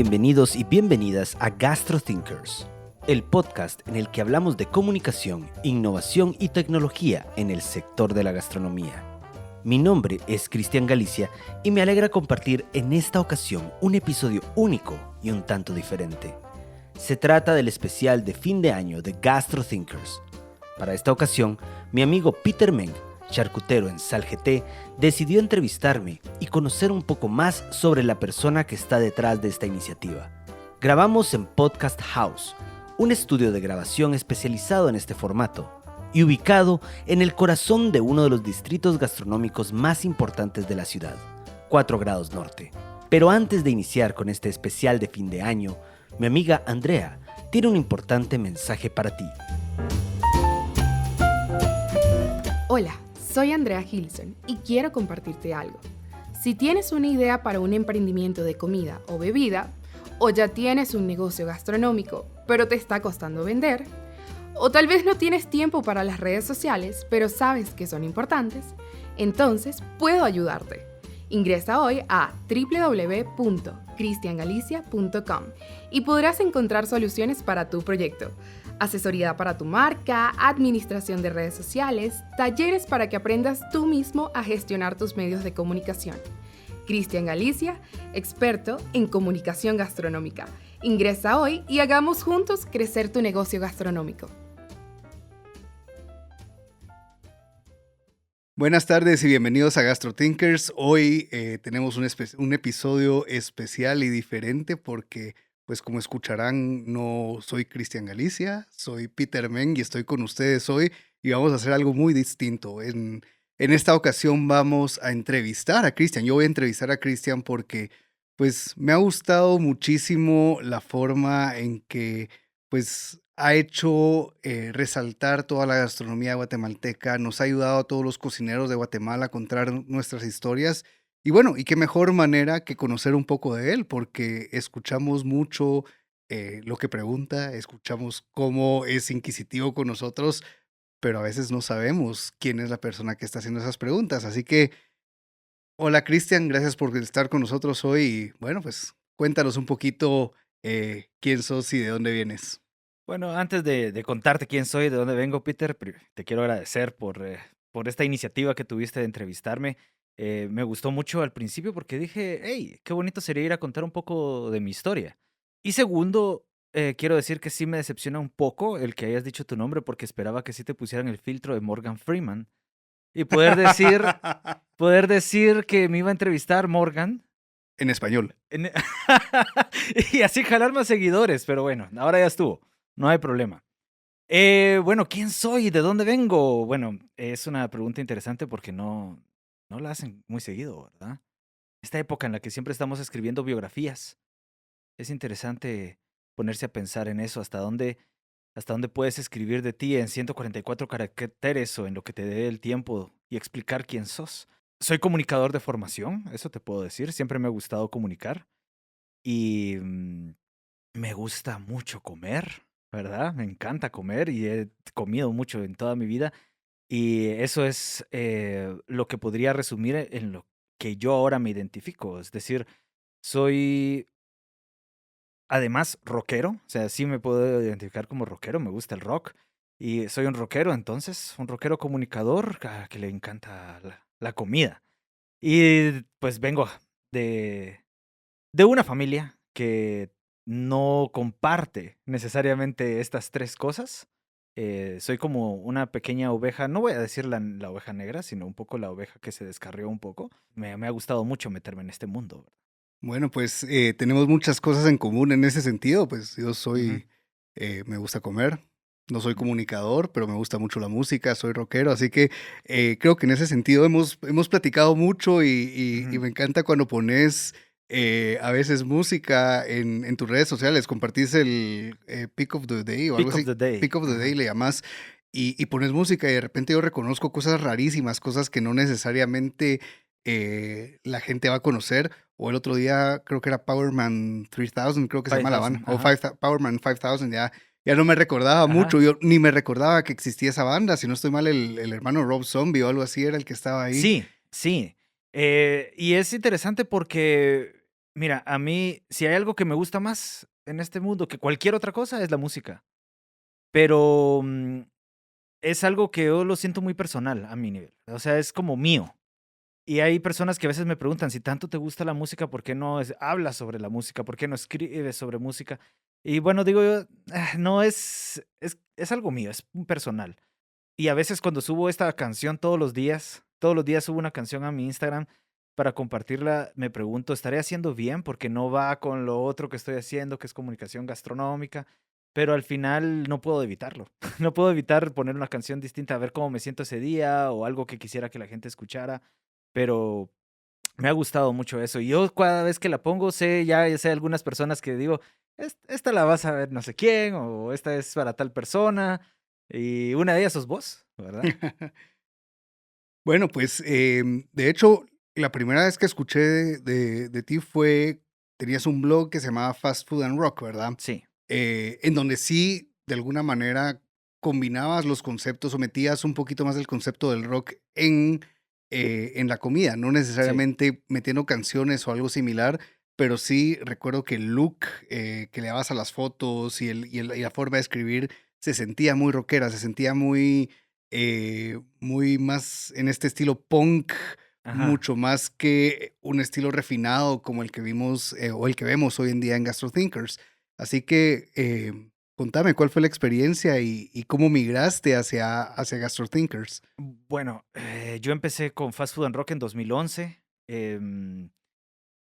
Bienvenidos y bienvenidas a GastroThinkers, el podcast en el que hablamos de comunicación, innovación y tecnología en el sector de la gastronomía. Mi nombre es Cristian Galicia y me alegra compartir en esta ocasión un episodio único y un tanto diferente. Se trata del especial de fin de año de GastroThinkers. Para esta ocasión, mi amigo Peter Meng, charcutero en Sal GT, decidió entrevistarme y conocer un poco más sobre la persona que está detrás de esta iniciativa. Grabamos en Podcast House, un estudio de grabación especializado en este formato y ubicado en el corazón de uno de los distritos gastronómicos más importantes de la ciudad, 4 Grados Norte. Pero antes de iniciar con este especial de fin de año, mi amiga Andrea tiene un importante mensaje para ti. Hola, soy Andrea Gilson y quiero compartirte algo. Si tienes una idea para un emprendimiento de comida o bebida, o ya tienes un negocio gastronómico, pero te está costando vender, o tal vez no tienes tiempo para las redes sociales, pero sabes que son importantes, entonces puedo ayudarte. Ingresa hoy a www.cristiangalicia.com y podrás encontrar soluciones para tu proyecto. Asesoría para tu marca, administración de redes sociales, talleres para que aprendas tú mismo a gestionar tus medios de comunicación. Cristian Galicia, experto en comunicación gastronómica. Ingresa hoy y hagamos juntos crecer tu negocio gastronómico. Buenas tardes y bienvenidos a GastroThinkers. Hoy tenemos un episodio especial y diferente porque, pues como escucharán, no soy Cristian Galicia, soy Peter Meng y estoy con ustedes hoy y vamos a hacer algo muy distinto. En esta ocasión vamos a entrevistar a Cristian. Yo voy a entrevistar a Cristian porque pues me ha gustado muchísimo la forma en que pues ha hecho resaltar toda la gastronomía guatemalteca, nos ha ayudado a todos los cocineros de Guatemala a contar nuestras historias. Y bueno, y qué mejor manera que conocer un poco de él, porque escuchamos mucho lo que pregunta, escuchamos cómo es inquisitivo con nosotros, pero a veces no sabemos quién es la persona que está haciendo esas preguntas. Así que, hola Cristian, gracias por estar con nosotros hoy. Y bueno, pues cuéntanos un poquito quién sos y de dónde vienes. Bueno, antes de contarte quién soy, de dónde vengo, Peter, te quiero agradecer por esta iniciativa que tuviste de entrevistarme. Me gustó mucho al principio porque dije, hey, qué bonito sería ir a contar un poco de mi historia. Y segundo, quiero decir que sí me decepciona un poco el que hayas dicho tu nombre porque esperaba que sí te pusieran el filtro de Morgan Freeman y poder decir que me iba a entrevistar Morgan. En español. Y así jalar más seguidores, pero bueno, ahora ya estuvo. No hay problema. Bueno, ¿quién soy? ¿De dónde vengo? Bueno, es una pregunta interesante porque no la hacen muy seguido, ¿verdad? Esta época en la que siempre estamos escribiendo biografías. Es interesante ponerse a pensar en eso, hasta dónde puedes escribir de ti en 144 caracteres o en lo que te dé el tiempo y explicar quién sos. Soy comunicador de formación, eso te puedo decir. Siempre me ha gustado comunicar y me gusta mucho comer, ¿verdad? Me encanta comer y he comido mucho en toda mi vida. Y eso es lo que podría resumir en lo que yo ahora me identifico. Es decir, soy además rockero. O sea, sí me puedo identificar como rockero, me gusta el rock. Y soy un rockero, entonces, un rockero comunicador que le encanta la comida. Y pues vengo de una familia que no comparte necesariamente estas 3 cosas. Soy como una pequeña oveja, no voy a decir la oveja negra, sino un poco la oveja que se descarrió un poco. Me ha gustado mucho meterme en este mundo. Bueno, pues tenemos muchas cosas en común en ese sentido. Pues yo Ujú, me gusta comer, no soy ujú, comunicador, pero me gusta mucho la música, soy rockero, así que creo que en ese sentido hemos platicado mucho y ujú. me encanta cuando pones a veces música en tus redes sociales, compartís el Pick of the Day o algo Pick of así, the day. Pick of the Day Ajá. le llamas, y pones música y de repente yo reconozco cosas rarísimas, cosas que no necesariamente la gente va a conocer. O el otro día creo que era Powerman 3000, creo que se llama la banda. 5000, O ajá. Powerman 5000, ya no me recordaba Ajá. mucho. Yo ni me recordaba que existía esa banda. Si no estoy mal, el hermano Rob Zombie o algo así era el que estaba ahí. Sí, sí. Y es interesante porque Mira, a mí, si hay algo que me gusta más en este mundo que cualquier otra cosa, es la música. Pero es algo que yo lo siento muy personal a mi nivel. O sea, es como mío. Y hay personas que a veces me preguntan, si tanto te gusta la música, ¿por qué no hablas sobre la música? ¿Por qué no escribes sobre música? Y bueno, digo yo, no es algo mío, es personal. Y a veces cuando subo esta canción todos los días subo una canción a mi Instagram para compartirla, me pregunto, ¿estaré haciendo bien? Porque no va con lo otro que estoy haciendo, que es comunicación gastronómica, pero al final no puedo evitarlo. No puedo evitar poner una canción distinta, a ver cómo me siento ese día o algo que quisiera que la gente escuchara, pero me ha gustado mucho eso. Y yo cada vez que la pongo, ya sé algunas personas que digo, Esta la vas a ver no sé quién, o esta es para tal persona, y una de ellas sos vos, ¿verdad? Bueno, pues, de hecho, la primera vez que escuché de ti fue tenías un blog que se llamaba Fast Food and Rock, ¿verdad? Sí, En donde sí, de alguna manera, combinabas los conceptos o metías un poquito más del concepto del rock en la comida, no sí. necesariamente metiendo canciones o algo similar, pero sí recuerdo que el look que le dabas a las fotos y la forma de escribir se sentía muy rockera, se sentía muy más en este estilo punk, Ajá. mucho más que un estilo refinado como el que vimos o el que vemos hoy en día en Gastro Thinkers. Así que contame cuál fue la experiencia y cómo migraste hacia Gastro Thinkers. Bueno, yo empecé con Fast Food and Rock en 2011.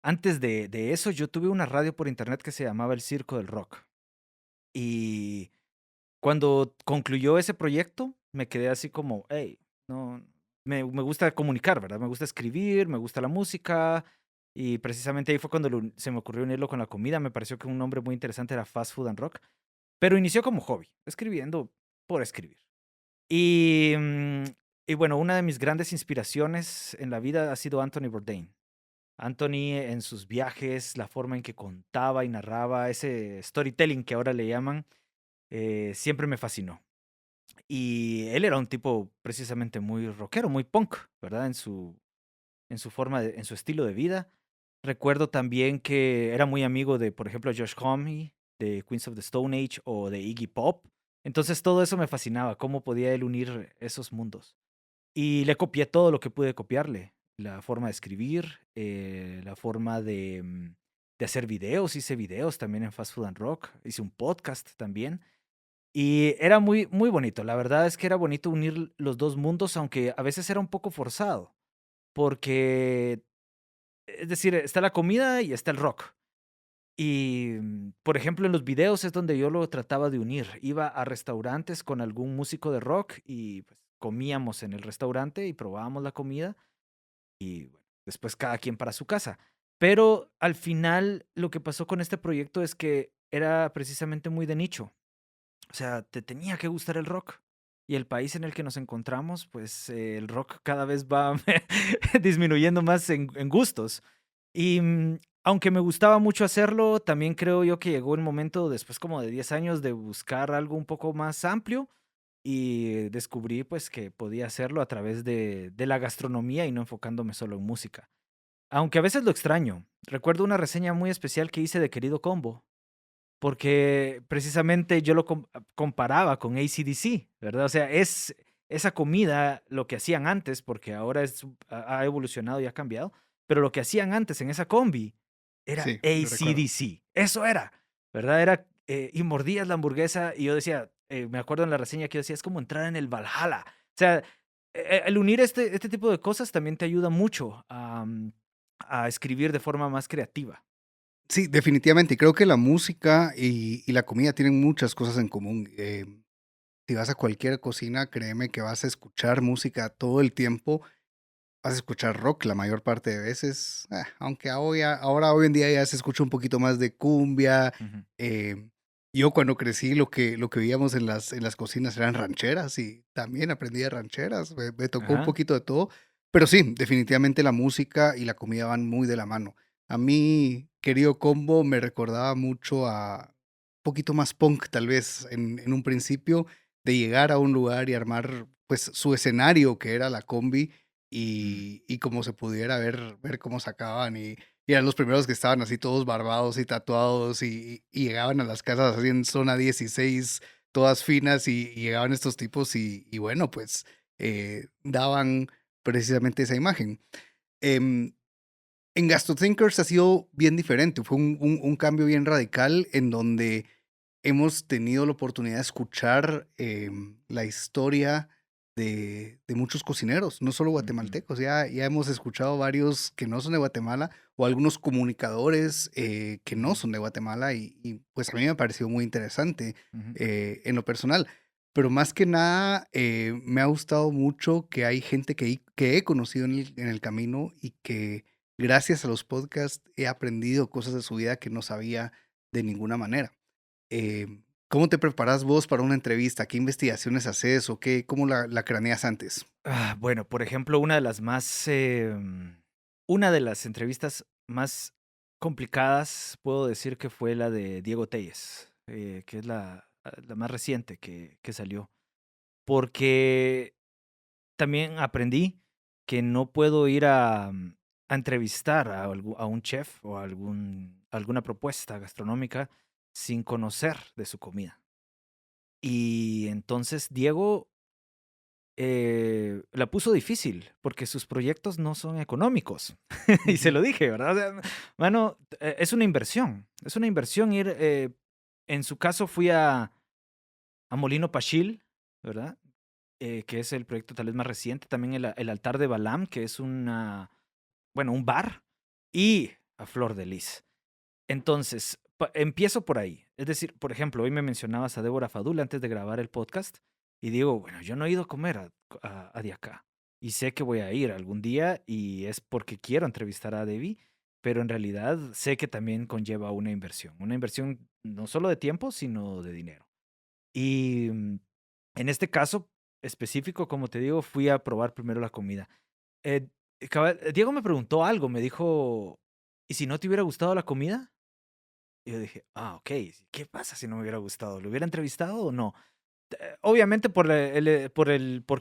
Antes de eso, yo tuve una radio por internet que se llamaba El Circo del Rock. Y cuando concluyó ese proyecto, me quedé así como, hey, no, me gusta comunicar, ¿verdad? Me gusta escribir, me gusta la música. Y precisamente ahí fue cuando se me ocurrió unirlo con la comida. Me pareció que un nombre muy interesante era Fast Food and Rock. Pero inició como hobby, escribiendo por escribir. Y, y bueno, una de mis grandes inspiraciones en la vida ha sido Anthony Bourdain. Anthony en sus viajes, la forma en que contaba y narraba, ese storytelling que ahora le llaman, siempre me fascinó. Y él era un tipo precisamente muy rockero, muy punk, ¿verdad? En su forma, en su estilo de vida. Recuerdo también que era muy amigo de, por ejemplo, Josh Homme, de Queens of the Stone Age o de Iggy Pop. Entonces todo eso me fascinaba, cómo podía él unir esos mundos. Y le copié todo lo que pude copiarle. La forma de escribir, la forma de hacer videos. Hice videos también en Fast Food and Rock. Hice un podcast también. Y era muy, muy bonito. La verdad es que era bonito unir los dos mundos, aunque a veces era un poco forzado. Porque, es decir, está la comida y está el rock. Y, por ejemplo, en los videos es donde yo lo trataba de unir. Iba a restaurantes con algún músico de rock y pues, comíamos en el restaurante y probábamos la comida y bueno, después cada quien para su casa. Pero al final lo que pasó con este proyecto es que era precisamente muy de nicho. O sea, te tenía que gustar el rock. Y el país en el que nos encontramos, pues el rock cada vez va disminuyendo más en gustos. Y aunque me gustaba mucho hacerlo, también creo yo que llegó el momento, después como de 10 años, de buscar algo un poco más amplio y descubrí pues que podía hacerlo a través de la gastronomía y no enfocándome solo en música. Aunque a veces lo extraño. Recuerdo una reseña muy especial que hice de Querido Combo, porque precisamente yo lo comparaba con AC/DC, ¿verdad? O sea, es esa comida lo que hacían antes, porque ahora ha evolucionado y ha cambiado, pero lo que hacían antes en esa combi era Sí, lo recuerdo. AC/DC. Eso era, ¿verdad? Era, y mordías la hamburguesa y yo decía, me acuerdo en la reseña que yo decía, es como entrar en el Valhalla. O sea, el unir este tipo de cosas también te ayuda mucho a escribir de forma más creativa. Sí, definitivamente. Y creo que la música y la comida tienen muchas cosas en común. Si vas a cualquier cocina, créeme que vas a escuchar música todo el tiempo. Vas a escuchar rock la mayor parte de veces, aunque ahora hoy en día ya se escucha un poquito más de cumbia. Ujú. Yo cuando crecí lo que veíamos en las cocinas eran rancheras y también aprendí de rancheras, me tocó un Ajá. poquito de todo, pero sí, definitivamente la música y la comida van muy de la mano. A mí, Querido Combo me recordaba mucho a un poquito más punk, tal vez, en un principio, de llegar a un lugar y armar, pues, su escenario, que era la combi, Mm. y como se pudiera ver cómo sacaban y y eran los primeros que estaban así todos barbados y tatuados y llegaban a las casas así en zona 16, todas finas y llegaban estos tipos y bueno, pues daban precisamente esa imagen. Em, en GastroThinkers ha sido bien diferente, fue un cambio bien radical en donde hemos tenido la oportunidad de escuchar la historia de muchos cocineros, no solo Ujú, guatemaltecos, ya hemos escuchado varios que no son de Guatemala o algunos comunicadores que no ujú, son de Guatemala y, pues a mí me ha parecido muy interesante ujú. en lo personal. Pero más que nada, me ha gustado mucho que hay gente que he conocido en el camino y que gracias a los podcasts he aprendido cosas de su vida que no sabía de ninguna manera. ¿Cómo te preparas vos para una entrevista? ¿Qué investigaciones haces o cómo la craneas antes? Bueno, por ejemplo, una de las entrevistas más complicadas, puedo decir que fue la de Diego Telles, que es la más reciente que salió, porque también aprendí que no puedo ir a entrevistar a un chef o a alguna propuesta gastronómica sin conocer de su comida. Y entonces Diego la puso difícil porque sus proyectos no son económicos. Y se Ujú. lo dije, ¿verdad? O sea, mano, es una inversión. Es una inversión ir. En su caso, fui a Molino Pachil, ¿verdad? Que es el proyecto tal vez más reciente. También el Altar de Balam, que es un bar. Y a Flor de Lis. Entonces, empiezo por ahí. Es decir, por ejemplo, hoy me mencionabas a Débora Fadul antes de grabar el podcast y digo, bueno, yo no he ido a comer a de acá y sé que voy a ir algún día y es porque quiero entrevistar a Debbie, pero en realidad sé que también conlleva una inversión no solo de tiempo, sino de dinero. Y en este caso específico, como te digo, fui a probar primero la comida. Eh, Diego me preguntó algo, me dijo, ¿y si no te hubiera gustado la comida? Y yo dije, ok, ¿qué pasa si no me hubiera gustado? ¿Lo hubiera entrevistado o no? Obviamente por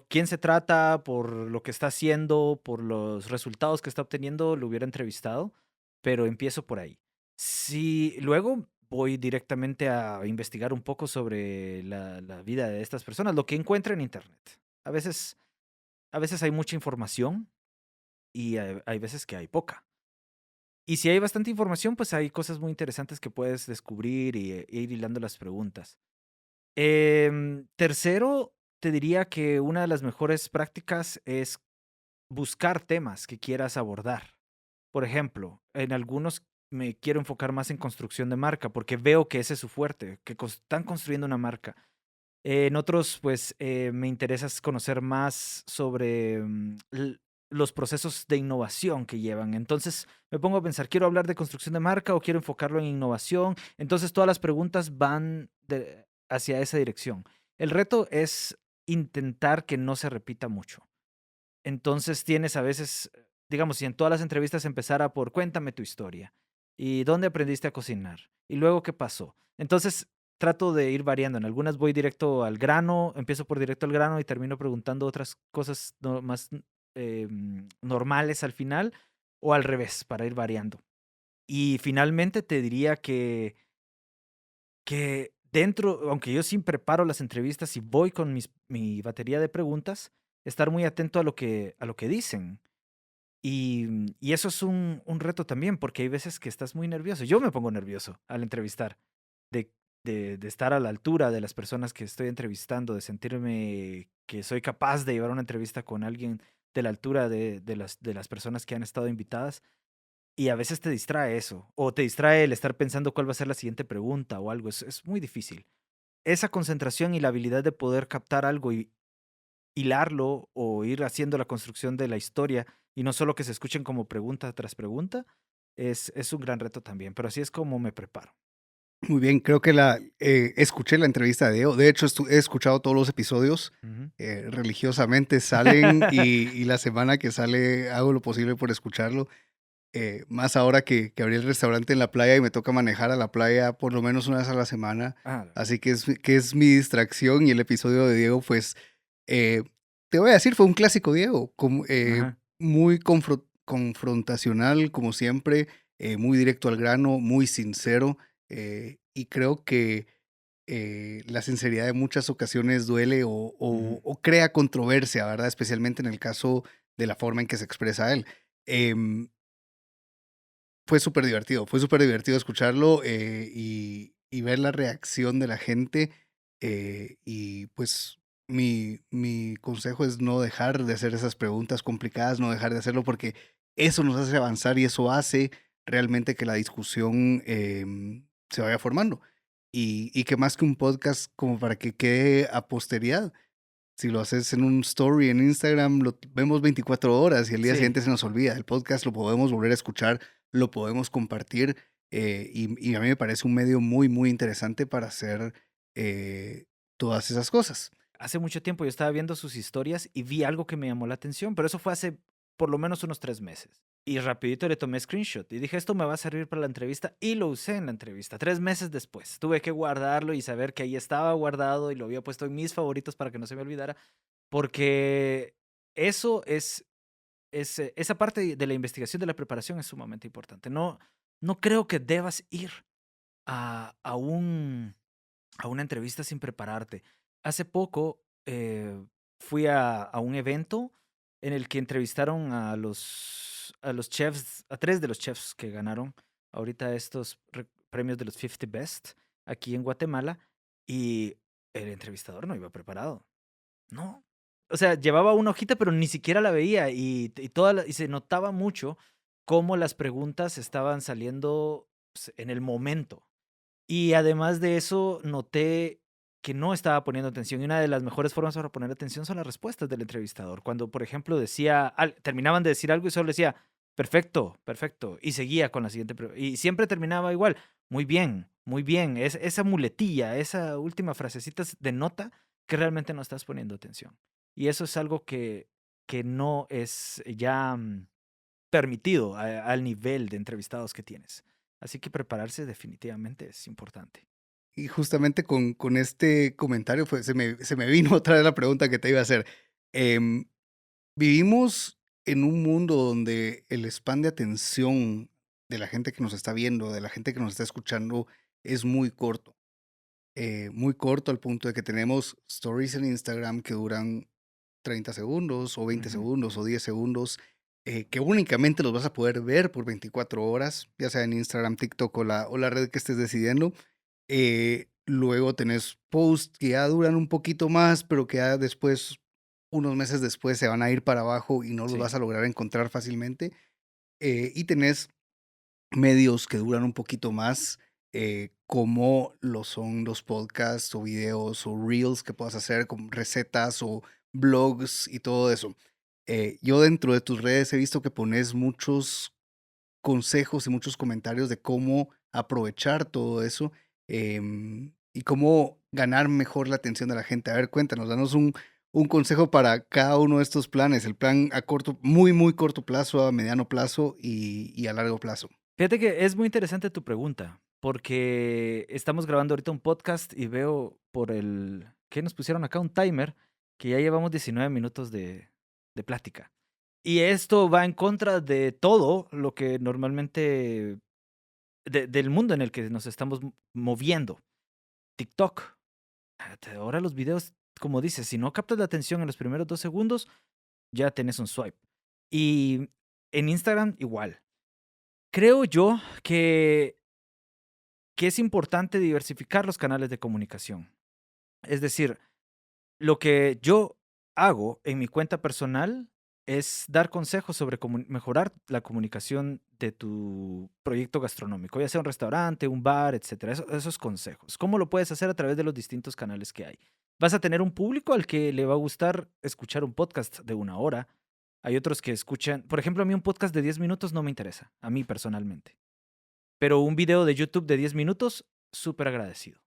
quién se trata, por lo que está haciendo, por los resultados que está obteniendo, lo hubiera entrevistado, pero empiezo por ahí. Si luego voy directamente a investigar un poco sobre la vida de estas personas, lo que encuentro en internet. A veces hay mucha información y hay veces que hay poca. Y si hay bastante información, pues hay cosas muy interesantes que puedes descubrir e ir hilando las preguntas. Tercero, te diría que una de las mejores prácticas es buscar temas que quieras abordar. Por ejemplo, en algunos me quiero enfocar más en construcción de marca porque veo que ese es su fuerte, que están construyendo una marca. En otros, pues, me interesa conocer más sobre los procesos de innovación que llevan. Entonces, me pongo a pensar, ¿quiero hablar de construcción de marca o quiero enfocarlo en innovación? Entonces, todas las preguntas van hacia esa dirección. El reto es intentar que no se repita mucho. Entonces, tienes a veces, digamos, si en todas las entrevistas empezara por cuéntame tu historia y dónde aprendiste a cocinar y luego qué pasó. Entonces, trato de ir variando. En algunas voy directo al grano, empiezo por directo al grano y termino preguntando otras cosas más normales al final o al revés, para ir variando. Y finalmente te diría que dentro, aunque yo sí preparo las entrevistas y voy con mi batería de preguntas, estar muy atento a lo que dicen. Y eso es un reto también, porque hay veces que estás muy nervioso. Yo me pongo nervioso al entrevistar, de, de estar a la altura de las personas que estoy entrevistando, de sentirme que soy capaz de llevar una entrevista con alguien de la altura de las personas que han estado invitadas. Y a veces te distrae eso, o te distrae el estar pensando cuál va a ser la siguiente pregunta o algo. Es muy difícil. Esa concentración y la habilidad de poder captar algo y hilarlo o ir haciendo la construcción de la historia y no solo que se escuchen como pregunta tras pregunta, es un gran reto también, pero así es como me preparo. Muy bien, creo que escuché la entrevista de Diego. De hecho, he escuchado todos los episodios. Ujú. Religiosamente salen y la semana que sale hago lo posible por escucharlo. Más ahora que abrí el restaurante en la playa y me toca manejar a la playa por lo menos una vez a la semana. Ah, Así que es mi distracción y el episodio de Diego, pues, eh, te voy a decir, fue un clásico Diego, como, ajá. muy confrontacional, como siempre. muy directo al grano, muy sincero, y creo que la sinceridad en muchas ocasiones duele o crea controversia, ¿verdad? Especialmente en el caso de la forma en que se expresa él. Em, fue súper divertido escucharlo y ver la reacción de la gente. Y pues mi consejo es no dejar de hacer esas preguntas complicadas, no dejar de hacerlo porque eso nos hace avanzar y eso hace realmente que la discusión se vaya formando. Y que más que un podcast como para que quede a posteridad. Si lo haces en un story en Instagram, lo vemos 24 horas y el día Sí, siguiente se nos olvida. El podcast lo podemos volver a escuchar, lo podemos compartir, y a mí me parece un medio muy, muy interesante para hacer eh, todas esas cosas. hace mucho tiempo yo estaba viendo sus historias y vi algo que me llamó la atención, pero eso fue hace por lo menos unos 3 meses. Y rapidito le tomé screenshot y dije, esto me va a servir para la entrevista y lo usé en la entrevista. 3 meses después tuve que guardarlo y saber que ahí estaba guardado y lo había puesto en mis favoritos para que no se me olvidara, porque eso esa parte de la investigación, de la preparación es sumamente importante. No creo que debas ir a a una entrevista sin prepararte. Hace poco fui a un evento en el que entrevistaron a los chefs, a 3 de los chefs que ganaron ahorita estos premios de los 50 Best aquí en Guatemala, y el entrevistador no iba preparado. No. O sea, llevaba una hojita, pero ni siquiera la veía y se notaba mucho cómo las preguntas estaban saliendo, pues, en el momento. Y además de eso, noté que no estaba poniendo atención. Y una de las mejores formas para poner atención son las respuestas del entrevistador. Cuando, por ejemplo, terminaban de decir algo y solo decía, perfecto, perfecto. Y seguía con la siguiente pregunta. Y siempre terminaba igual, muy bien, muy bien. Esa muletilla, esa última frasecita denota que realmente no estás poniendo atención. Y eso es algo que no es ya permitido al nivel de entrevistados que tienes. Así que prepararse definitivamente es importante. Y justamente con este comentario se me vino otra vez la pregunta que te iba a hacer. Em, Vivimos en un mundo donde el span de atención de la gente que nos está viendo, de la gente que nos está escuchando, es muy corto al punto de que tenemos stories en Instagram que duran 30 segundos o 20 Ujú. segundos o 10 segundos, que únicamente los vas a poder ver por 24 horas, ya sea en Instagram, TikTok o la red que estés decidiendo. Luego tenés posts que ya duran un poquito más, pero que ya después, unos meses después, se van a ir para abajo y no los Sí. vas a lograr encontrar fácilmente. Y tenés medios que duran un poquito más, como lo son los podcasts o videos o reels que puedas hacer con recetas o blogs y todo eso. Yo dentro de tus redes he visto que pones muchos consejos y muchos comentarios de cómo aprovechar todo eso, y cómo ganar mejor la atención de la gente. A ver, cuéntanos, danos un consejo para cada uno de estos planes, el plan a corto, muy, muy corto plazo, a mediano plazo y a largo plazo. Fíjate que es muy interesante tu pregunta, porque estamos grabando ahorita un podcast y veo por ¿qué nos pusieron acá? Un timer, que ya llevamos 19 minutos de plática. Y esto va en contra de todo lo que normalmente, del mundo en el que nos estamos moviendo. TikTok. Ahora los videos, como dices, si no captas la atención en los primeros 2 segundos, ya tenés un swipe. Y en Instagram igual. Creo yo que es importante diversificar los canales de comunicación. Es decir, lo que yo hago en mi cuenta personal es dar consejos sobre cómo mejorar la comunicación de tu proyecto gastronómico, ya sea un restaurante, un bar, etcétera. Esos consejos. ¿Cómo lo puedes hacer? A través de los distintos canales que hay. Vas a tener un público al que le va a gustar escuchar un podcast de 1 hora. Hay otros que escuchan, por ejemplo, a mí un podcast de 10 minutos no me interesa, a mí personalmente. Pero un video de YouTube de 10 minutos, súper agradecido.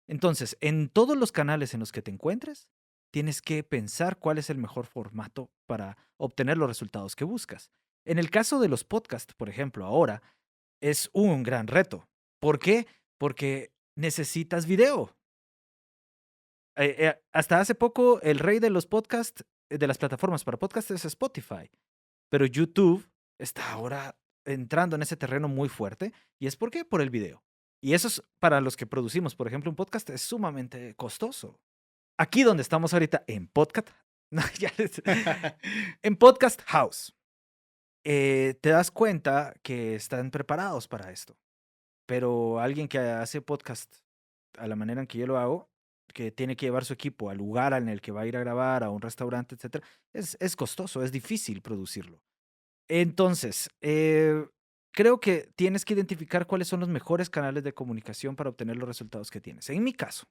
Entonces, en todos los canales en los que te encuentres, tienes que pensar cuál es el mejor formato para obtener los resultados que buscas. En el caso de los podcasts, por ejemplo, ahora es un gran reto. ¿Por qué? Porque necesitas video. Hasta hace poco, el rey de los podcasts, de las plataformas para podcasts es Spotify, pero YouTube está ahora entrando en ese terreno muy fuerte. ¿Y es por qué? Por el video. Y eso es para los que producimos, por ejemplo, un podcast, es sumamente costoso. Aquí donde estamos ahorita, en podcast, no, en Podcast House, te das cuenta que están preparados para esto. Pero alguien que hace podcast a la manera en que yo lo hago, que tiene que llevar su equipo al lugar en el que va a ir a grabar, a un restaurante, etcétera, es costoso, es difícil producirlo. Entonces, creo que tienes que identificar cuáles son los mejores canales de comunicación para obtener los resultados que tienes. En mi caso,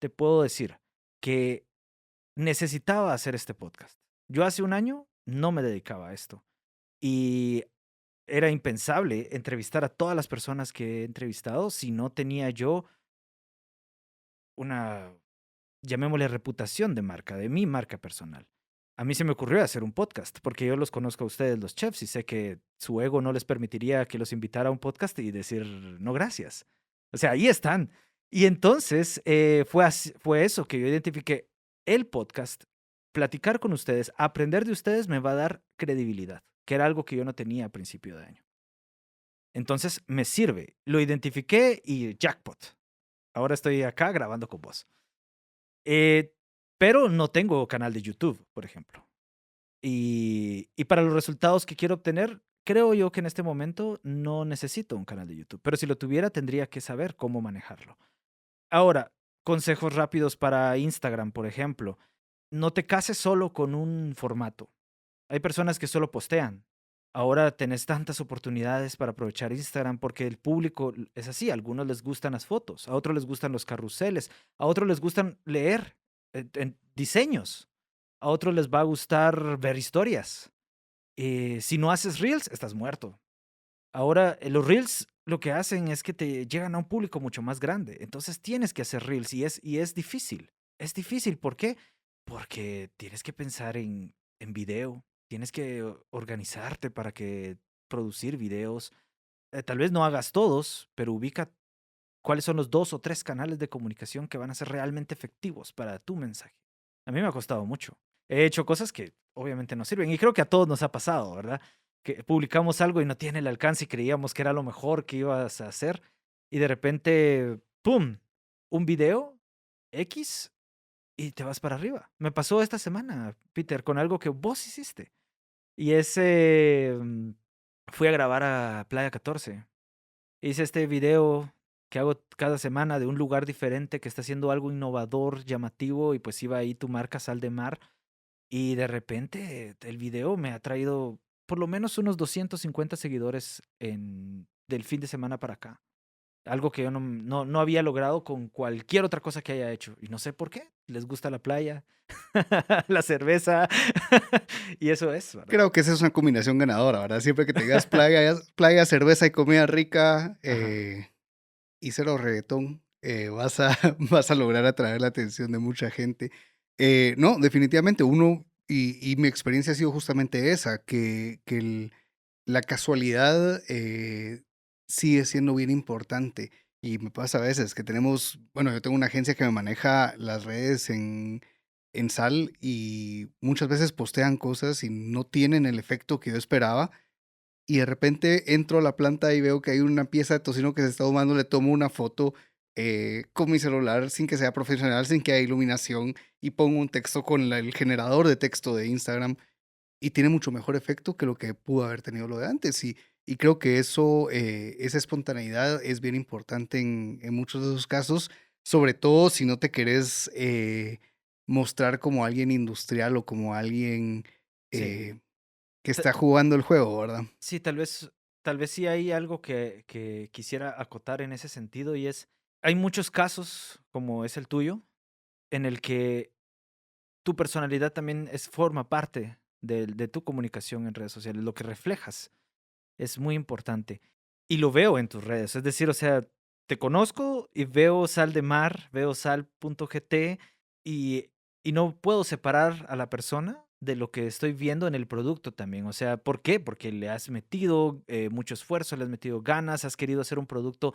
te puedo decir que necesitaba hacer este podcast. Yo hace un año no me dedicaba a esto y era impensable entrevistar a todas las personas que he entrevistado si no tenía yo una, llamémosle, reputación de marca, de mi marca personal. A mí se me ocurrió hacer un podcast, porque yo los conozco a ustedes, los chefs, y sé que su ego no les permitiría que los invitara a un podcast y decir no gracias. O sea, ahí están. Y entonces fue eso que yo identifiqué. El podcast, platicar con ustedes, aprender de ustedes me va a dar credibilidad, que era algo que yo no tenía a principio de año. Entonces me sirve. Lo identifiqué y jackpot. Ahora estoy acá grabando con vos. Pero no tengo canal de YouTube, por ejemplo. Y para los resultados que quiero obtener, creo yo que en este momento no necesito un canal de YouTube. Pero si lo tuviera, tendría que saber cómo manejarlo. Ahora, consejos rápidos para Instagram, por ejemplo. No te cases solo con un formato. Hay personas que solo postean. Ahora tenés tantas oportunidades para aprovechar Instagram porque el público es así. A algunos les gustan las fotos, a otros les gustan los carruseles, a otros les gustan leer diseños, a otros les va a gustar ver historias. Si no haces reels, estás muerto. Ahora, los reels lo que hacen es que te llegan a un público mucho más grande. Entonces tienes que hacer reels y es difícil. Es difícil. ¿Por qué? Porque tienes que pensar en video. Tienes que organizarte para que producir videos. Tal vez no hagas todos, pero ubica cuáles son los 2 o 3 canales de comunicación que van a ser realmente efectivos para tu mensaje. A mí me ha costado mucho. He hecho cosas que obviamente no sirven y creo que a todos nos ha pasado, ¿verdad? Que publicamos algo y no tiene el alcance y creíamos que era lo mejor que ibas a hacer y de repente, ¡pum! Un video X y te vas para arriba. Me pasó esta semana, Peter, con algo que vos hiciste. Y fui a grabar a Playa 14. Hice este video que hago cada semana de un lugar diferente que está haciendo algo innovador, llamativo, y pues iba ahí tu marca Sal de Mar. Y de repente el video me ha traído por lo menos unos 250 seguidores del fin de semana para acá. Algo que yo no había logrado con cualquier otra cosa que haya hecho. Y no sé por qué. Les gusta la playa, la cerveza. Y eso es, ¿verdad? Creo que esa es una combinación ganadora, ¿verdad? Siempre que tengas playa, cerveza y comida rica y cero reggaetón, vas a lograr atraer la atención de mucha gente. No, definitivamente uno, y mi experiencia ha sido justamente esa, que la casualidad sigue siendo bien importante. Y me pasa a veces que yo tengo una agencia que me maneja las redes en Sal y muchas veces postean cosas y no tienen el efecto que yo esperaba. Y de repente entro a la planta y veo que hay una pieza de tocino que se está ahumando, le tomo una foto con mi celular sin que sea profesional, sin que haya iluminación y pongo un texto con el generador de texto de Instagram y tiene mucho mejor efecto que lo que pudo haber tenido lo de antes. Y creo que esa espontaneidad es bien importante en muchos de esos casos, sobre todo si no te querés mostrar como alguien industrial o como alguien Sí. que está jugando el juego, ¿verdad? Sí, tal vez sí hay algo que quisiera acotar en ese sentido y hay muchos casos, como es el tuyo, en el que tu personalidad también forma parte de tu comunicación en redes sociales, lo que reflejas es muy importante. Y lo veo en tus redes, es decir, o sea, te conozco y veo Sal de Mar, veo sal.gt y no puedo separar a la persona de lo que estoy viendo en el producto también. O sea, ¿por qué? Porque le has metido mucho esfuerzo, le has metido ganas, has querido hacer un producto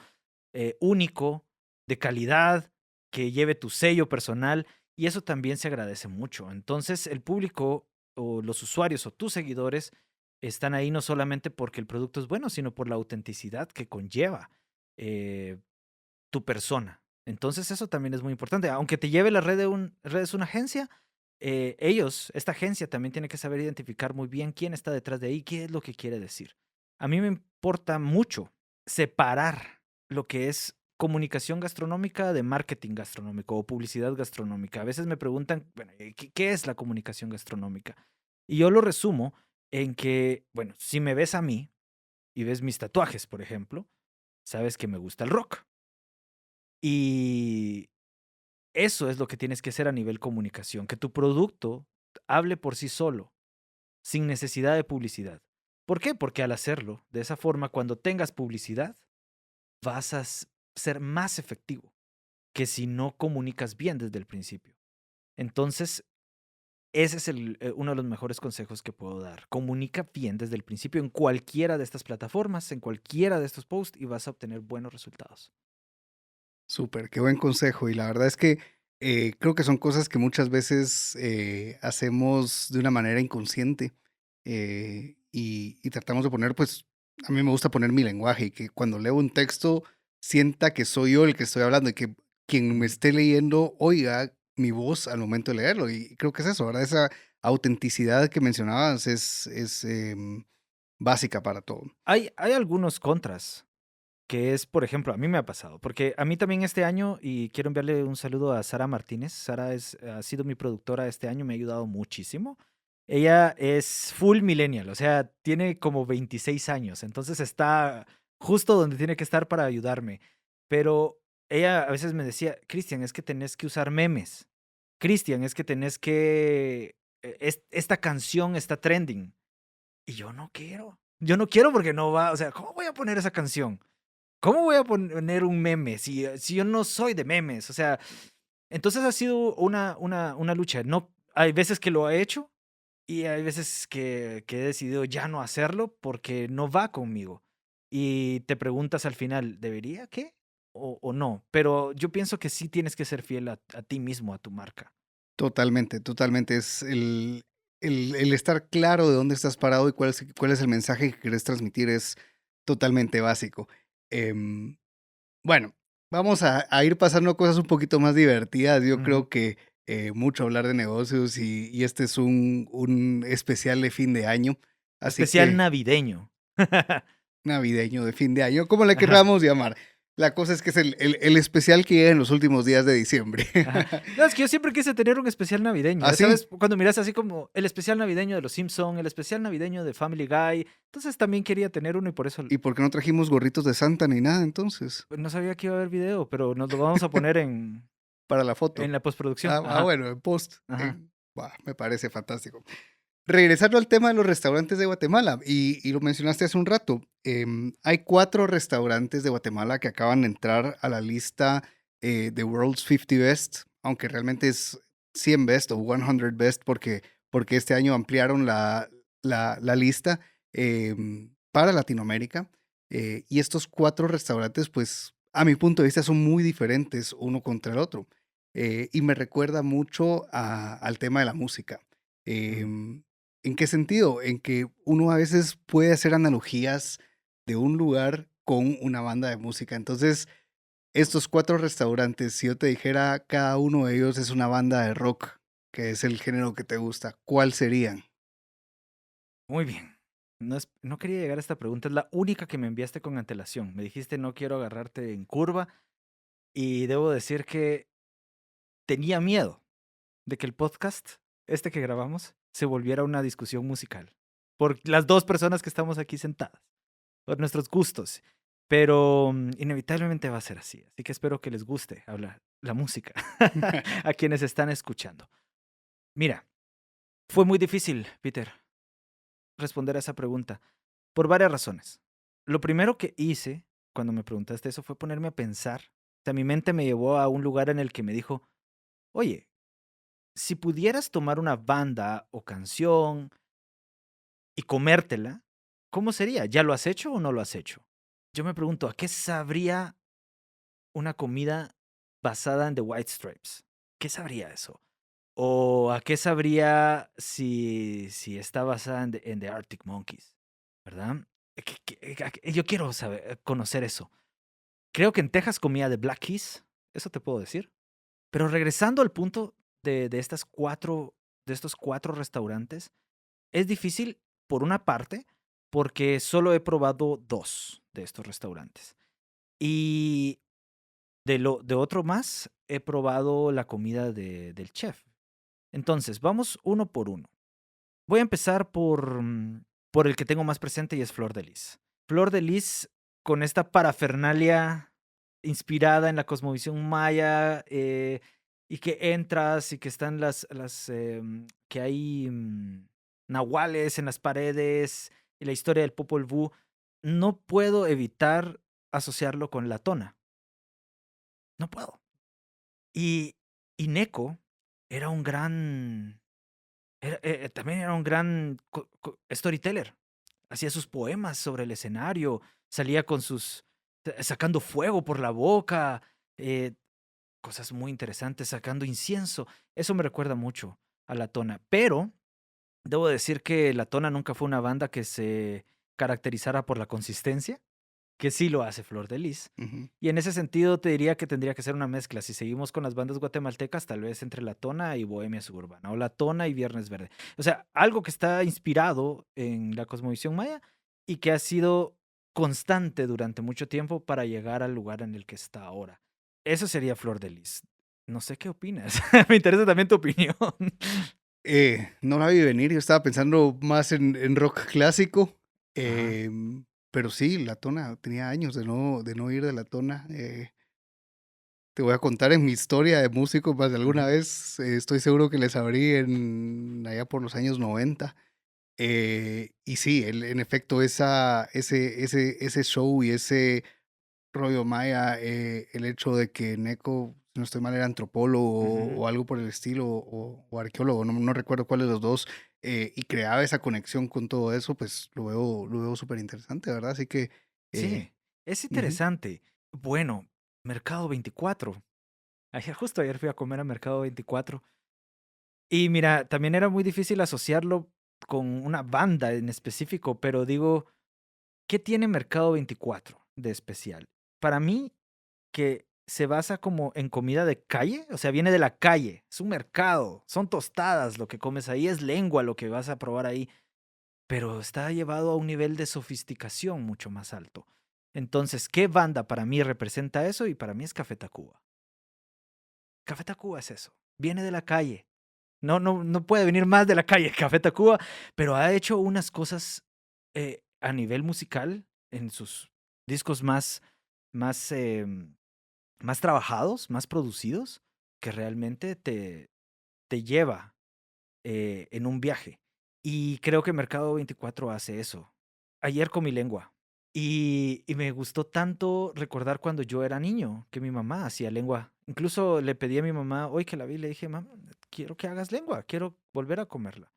único, de calidad, que lleve tu sello personal y eso también se agradece mucho. Entonces, el público o los usuarios o tus seguidores están ahí no solamente porque el producto es bueno, sino por la autenticidad que conlleva eh, tu persona. Entonces eso también es muy importante. Aunque te lleve la redes una agencia, esta agencia también tiene que saber identificar muy bien quién está detrás de ahí, qué es lo que quiere decir. A mí me importa mucho separar lo que es comunicación gastronómica de marketing gastronómico o publicidad gastronómica. A veces me preguntan, bueno, ¿qué es la comunicación gastronómica? Y yo lo resumo en que, bueno, si me ves a mí y ves mis tatuajes, por ejemplo, sabes que me gusta el rock. Y eso es lo que tienes que hacer a nivel comunicación, que tu producto hable por sí solo, sin necesidad de publicidad. ¿Por qué? Porque al hacerlo de esa forma, cuando tengas publicidad, vas a ser más efectivo que si no comunicas bien desde el principio. Entonces, ese es uno de los mejores consejos que puedo dar. Comunica bien desde el principio en cualquiera de estas plataformas, en cualquiera de estos posts y vas a obtener buenos resultados. Súper, qué buen consejo. Y la verdad es que creo que son cosas que muchas veces hacemos de una manera inconsciente y tratamos de poner, pues, a mí me gusta poner mi lenguaje y que cuando leo un texto sienta que soy yo el que estoy hablando y que quien me Ujú. esté leyendo oiga mi voz al momento de leerlo. Y creo que es eso, ¿verdad? Esa autenticidad que mencionabas es básica para todo. Hay algunos contras, que es, por ejemplo, a mí me ha pasado, porque a mí también este año, y quiero enviarle un saludo a Sara Martínez. Sara ha sido mi productora este año, me ha ayudado muchísimo. Ella es full millennial, o sea, tiene como 26 años, entonces está justo donde tiene que estar para ayudarme. Pero ella a veces me decía, Cristian, es que tenés que usar memes. Cristian, es que tenés que... esta canción está trending. Y yo no quiero. Yo no quiero porque no va, o sea, ¿cómo voy a poner esa canción? ¿Cómo voy a poner un meme si yo no soy de memes? O sea, entonces ha sido una lucha. No, hay veces que lo he hecho y hay veces que he decidido ya no hacerlo porque no va conmigo. Y te preguntas al final, ¿debería qué? O no. Pero yo pienso que sí tienes que ser fiel a ti mismo, a tu marca. Totalmente, totalmente. Es el estar claro de dónde estás parado y cuál es el mensaje que quieres transmitir es totalmente básico. Em, bueno, vamos a ir pasando a cosas un poquito más divertidas. Yo Ujú. creo que mucho hablar de negocios y este es un especial de fin de año, así Especial que navideño. navideño de fin de año, como le Ajá. querramos llamar. La cosa es que es el especial que llega en los últimos días de diciembre. Ajá. No, es que yo siempre quise tener un especial navideño. Así. ¿Sabes? Cuando miras así como el especial navideño de Los Simpson, el especial navideño de Family Guy. Entonces también quería tener uno y por eso ¿Y por qué no trajimos gorritos de Santa ni nada entonces? no sabía que iba a haber video, pero nos lo vamos a poner Para la en foto. la postproducción. Ajá, Bueno, en post. ajá. Me parece fantástico. Regresando al tema de los restaurantes de Guatemala, y lo mencionaste hace un rato, hay 4 restaurantes de Guatemala que acaban de entrar a la lista de World's 50 Best, aunque realmente es 100 Best o 100 Best porque este año ampliaron la lista para Latinoamérica. Y estos 4 restaurantes, pues, a mi punto de vista, son muy diferentes uno contra el otro. Y me recuerda mucho al tema de la música. Ujú. Em, ¿En qué sentido? En que uno a veces puede hacer analogías de un lugar con una banda de música. Entonces, estos 4 restaurantes, si yo te dijera cada uno de ellos es una banda de rock, que es el género que te gusta, ¿cuál serían? Muy bien. No quería llegar a esta pregunta, es la única que me enviaste con antelación. Me dijiste no quiero agarrarte en curva y debo decir que tenía miedo de que el podcast, este que grabamos, se volviera una discusión musical. Por las dos personas que estamos aquí sentadas, por nuestros gustos. Pero inevitablemente va a ser así. Así que espero que les guste hablar la música a quienes están escuchando. Mira, fue muy difícil, Peter, responder a esa pregunta por varias razones. Lo primero que hice cuando me preguntaste eso fue ponerme a pensar. O sea, mi mente me llevó a un lugar en el que me dijo, oye, si pudieras tomar una banda o canción y comértela, ¿cómo sería? ¿Ya lo has hecho o no lo has hecho? Yo me pregunto, ¿a qué sabría una comida basada en The White Stripes? ¿Qué sabría eso? ¿O a qué sabría si está basada en The Arctic Monkeys? ¿Verdad? Yo quiero saber, conocer eso. Creo que en Texas comía de Black Keys, eso te puedo decir. Pero regresando al punto de de estos cuatro restaurantes, es difícil, por una parte, porque solo he probado dos de estos restaurantes. Y de otro más, he probado la comida del chef. Entonces, vamos uno por uno. Voy a empezar por el que tengo más presente y es Flor de Lis. Flor de Lis, con esta parafernalia inspirada en la cosmovisión maya, y que entras y que están que hay nahuales en las paredes y la historia del Popol Vuh, no puedo evitar asociarlo con la tona. No puedo. Y, y Neko era un gran también era un gran storyteller. Hacía sus poemas sobre el escenario, salía con sacando fuego por la boca, eh, cosas muy interesantes, sacando incienso. Eso me recuerda mucho a La Tona. Pero debo decir que La Tona nunca fue una banda que se caracterizara por la consistencia, que sí lo hace Flor de Lis. Ujú. Y en ese sentido te diría que tendría que ser una mezcla. Si seguimos con las bandas guatemaltecas, tal vez entre La Tona y Bohemia Suburbana, o La Tona y Viernes Verde. O sea, algo que está inspirado en la cosmovisión maya y que ha sido constante durante mucho tiempo para llegar al lugar en el que está ahora. Eso sería Flor de Lis. No sé qué opinas. Me interesa también tu opinión. No la vi venir, yo estaba pensando más en rock clásico, Ajá. pero sí, La Tona, tenía años de no ir de La Tona. Te voy a contar en mi historia de músico, más de alguna Ujú. vez, estoy seguro que les abrí allá por los años 90. Y sí, en efecto, ese show y ese rollo maya, el hecho de que Neko, si no estoy mal, era antropólogo Ujú. o algo por el estilo, o arqueólogo, no recuerdo cuál de los dos, y creaba esa conexión con todo eso, pues lo veo súper interesante, ¿verdad? Así que, eh, Sí, es ujú, interesante. Bueno, Mercado 24. Justo ayer fui a comer a Mercado 24. Y mira, también era muy difícil asociarlo con una banda en específico, pero digo, ¿qué tiene Mercado 24 de especial? Para mí, que se basa como en comida de calle, o sea, viene de la calle, es un mercado, son tostadas lo que comes ahí, es lengua lo que vas a probar ahí, pero está llevado a un nivel de sofisticación mucho más alto. Entonces, ¿qué banda para mí representa eso? Y para mí es Café Tacuba. Café Tacuba es eso, viene de la calle. No puede venir más de la calle Café Tacuba, pero ha hecho unas cosas a nivel musical en sus discos más, más trabajados, más producidos, que realmente te lleva en un viaje. Y creo que Mercado 24 hace eso. Ayer comí lengua. Y me gustó tanto recordar cuando yo era niño, que mi mamá hacía lengua. Incluso le pedí a mi mamá, hoy que la vi, le dije, mamá, quiero que hagas lengua, quiero volver a comerla.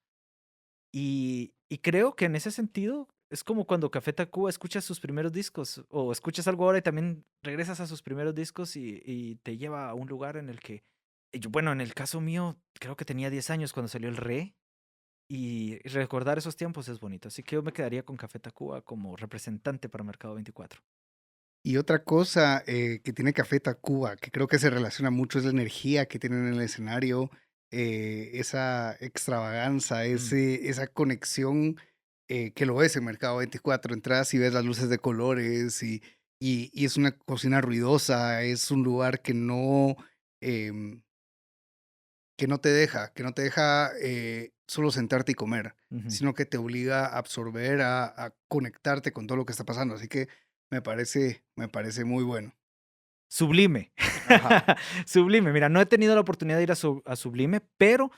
Y creo que en ese sentido es como cuando Café Tacuba escuchas sus primeros discos o escuchas algo ahora y también regresas a sus primeros discos y te lleva a un lugar en el que, bueno, en el caso mío, creo que tenía 10 años cuando salió el Re y recordar esos tiempos es bonito. Así que yo me quedaría con Café Tacuba como representante para Mercado 24. y otra cosa, que tiene Café Tacuba, que creo que se relaciona mucho, es la energía que tienen en el escenario, esa extravaganza, Mm, esa conexión, que lo ves en Mercado 24. Entras y ves las luces de colores y es una cocina ruidosa, es un lugar em, que no te deja, solo sentarte y comer, ujú. sino que te obliga a absorber, a conectarte con todo lo que está pasando. Así que me parece muy bueno. Sublime. Ajá. Sublime. Mira, no he tenido la oportunidad de ir a Sublime, pero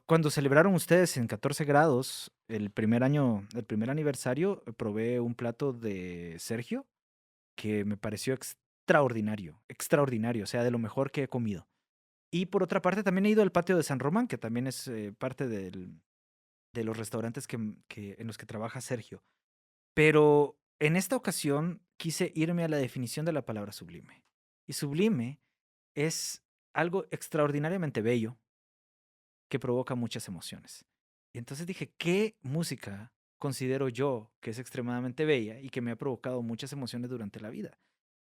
cuando celebraron ustedes en 14 grados el primer año, el primer aniversario, probé un plato de Sergio que me pareció extraordinario, extraordinario, o sea, de lo mejor que he comido. Y por otra parte, también he ido al patio de San Román, que también es parte de los restaurantes en los que trabaja Sergio. Pero en esta ocasión quise irme a la definición de la palabra sublime. Y sublime es algo extraordinariamente bello que provoca muchas emociones. Y entonces dije, ¿qué música considero yo que es extremadamente bella y que me ha provocado muchas emociones durante la vida?